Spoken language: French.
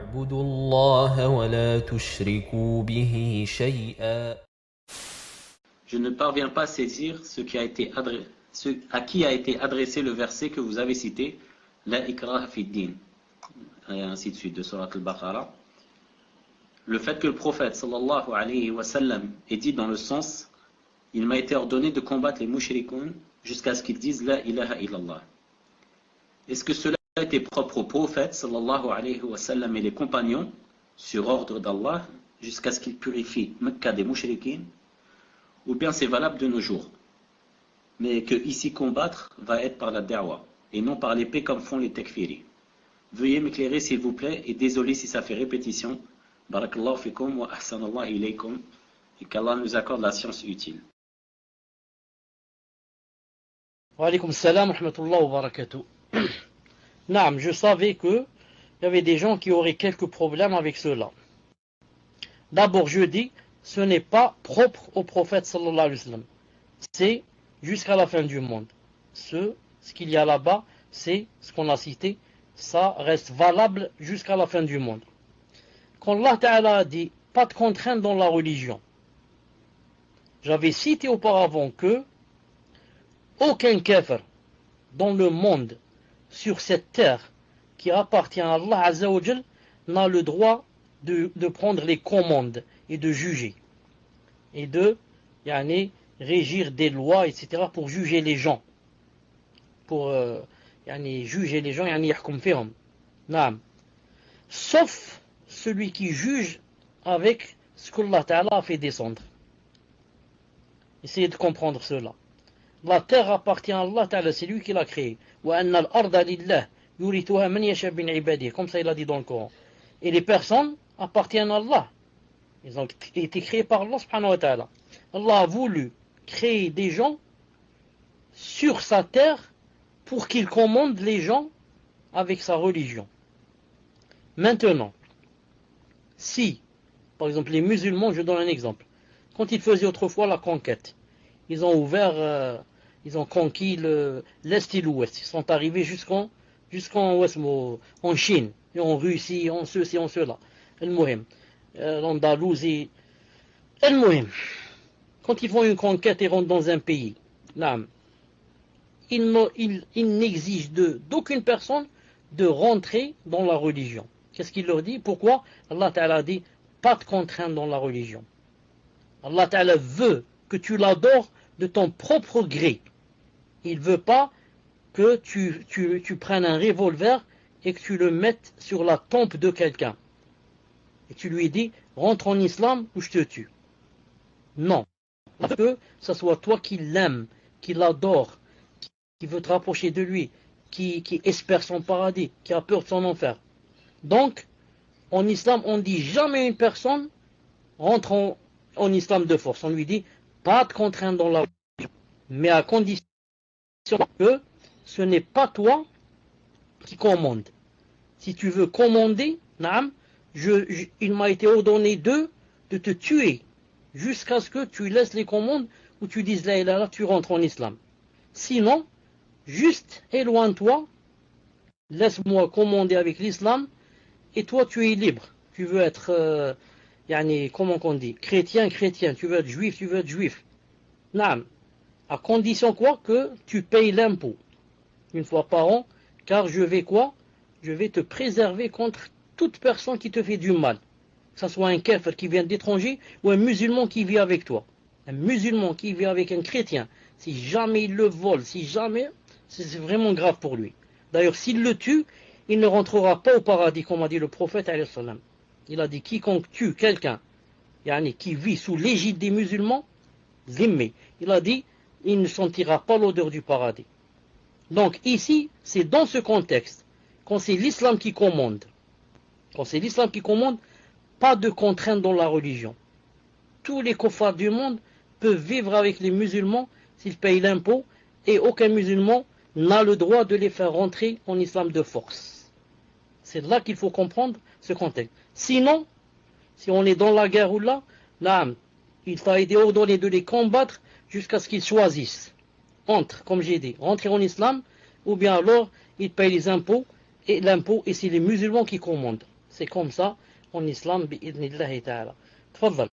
واعبدوا الله ولا تشركوا به شيئا. Je ne parviens pas à saisir ce à qui a été adressé le verset que vous avez cité, La ikraha fi din, et ainsi de suite, de Surat al-Baqarah. Le fait que le prophète sallallahu alayhi wa sallam ait dit dans le sens, il m'a été ordonné de combattre les mushrikoun jusqu'à ce qu'ils disent La ilaha illallah. Est-ce que cela était propre au prophète sallallahu alayhi wa sallam et les compagnons sur ordre d'Allah jusqu'à ce qu'ils purifient Mecca des mushrikines, ou bien c'est valable de nos jours, mais que ici combattre va être par la da'wa et non par l'épée comme font les takfiri? Veuillez m'éclairer s'il vous plaît, et désolé si ça fait répétition. Barakallahu fikum wa ahsanallahu ilaykum, et qu'Allah nous accorde la science utile. Wa alaykum salam wa rahmatullahi wa barakatuh. Naam, je savais qu'il y avait des gens qui auraient quelques problèmes avec cela. D'abord, je dis, ce n'est pas propre au prophète sallallahu alayhi wa sallam. C'est jusqu'à la fin du monde. Ce qu'il y a là-bas, c'est ce qu'on a cité, ça reste valable jusqu'à la fin du monde. Quand Allah Ta'ala a dit, pas de contrainte dans la religion, j'avais cité auparavant que aucun kafir dans le monde, sur cette terre qui appartient à Allah Azza wa Jal, n'a le droit de prendre les commandes et de juger et de régir des lois, etc. pour juger les gens, pour juger les gens, yahkum fihum. Naam. Sauf celui qui juge avec ce qu'Allah Ta'ala a fait descendre. Essayez de comprendre cela. La terre appartient à Allah Ta'ala, c'est lui qui l'a créée. Comme ça il a dit dans le Coran. Et les personnes appartiennent à Allah. Ils ont été créés par Allah subhanahu wa ta'ala. Allah a voulu créer des gens sur sa terre pour qu'il commande les gens avec sa religion. Maintenant, si, par exemple, les musulmans, je donne un exemple, quand ils faisaient autrefois la conquête, ils ont ouvert, ils ont conquis l'Est et l'Ouest, ils sont arrivés jusqu'en Chine, et en Russie, en ceci, en cela, l'Andalousie, quand ils font une conquête et rentrent dans un pays, là, ils n'exigent d'aucune personne de rentrer dans la religion. Qu'est-ce qu'il leur dit? Pourquoi? Allah Ta'ala dit, pas de contrainte dans la religion. Allah Ta'ala veut que tu l'adores de ton propre gré. Il ne veut pas que tu prennes un revolver et que tu le mettes sur la tempe de quelqu'un. Et tu lui dis, rentre en islam ou je te tue. Non. Que ce soit toi qui l'aimes, qui l'adore, qui veut te rapprocher de lui, qui espère son paradis, qui a peur de son enfer. Donc, en islam, on ne dit jamais une personne rentre en islam de force. On lui dit, pas de contrainte dans la religion, mais à condition que ce n'est pas toi qui commande. Si tu veux commander, naam, il m'a été ordonné de te tuer jusqu'à ce que tu laisses les commandes ou tu dises la ilaha, tu rentres en islam. Sinon, juste éloigne-toi, laisse-moi commander avec l'islam et toi tu es libre. Tu veux être, comment on dit, chrétien, tu veux être juif. Naam. À condition quoi? Que tu payes l'impôt une fois par an, car je vais quoi? Je vais te préserver contre toute personne qui te fait du mal. Que ce soit un kafir qui vient d'étranger ou un musulman qui vit avec toi. Un musulman qui vit avec un chrétien, si jamais il le vole, si jamais, c'est vraiment grave pour lui. D'ailleurs, s'il le tue, il ne rentrera pas au paradis, comme a dit le prophète alayhi salam. Il a dit, quiconque tue quelqu'un qui vit sous l'égide des musulmans, zimmé. Il a dit, il ne sentira pas l'odeur du paradis. Donc ici, c'est dans ce contexte, quand c'est l'islam qui commande, pas de contrainte dans la religion. Tous les kuffars du monde peuvent vivre avec les musulmans s'ils payent l'impôt, et aucun musulman n'a le droit de les faire rentrer en islam de force. C'est là qu'il faut comprendre ce contexte. Sinon, si on est dans la guerre ou là, il t'a été ordonné de les combattre jusqu'à ce qu'ils choisissent entre, comme j'ai dit, rentrer en islam, ou bien alors ils payent les impôts, et l'impôt, et c'est les musulmans qui commandent. C'est comme ça en islam, bi'idnillahi ta'ala. تفضل.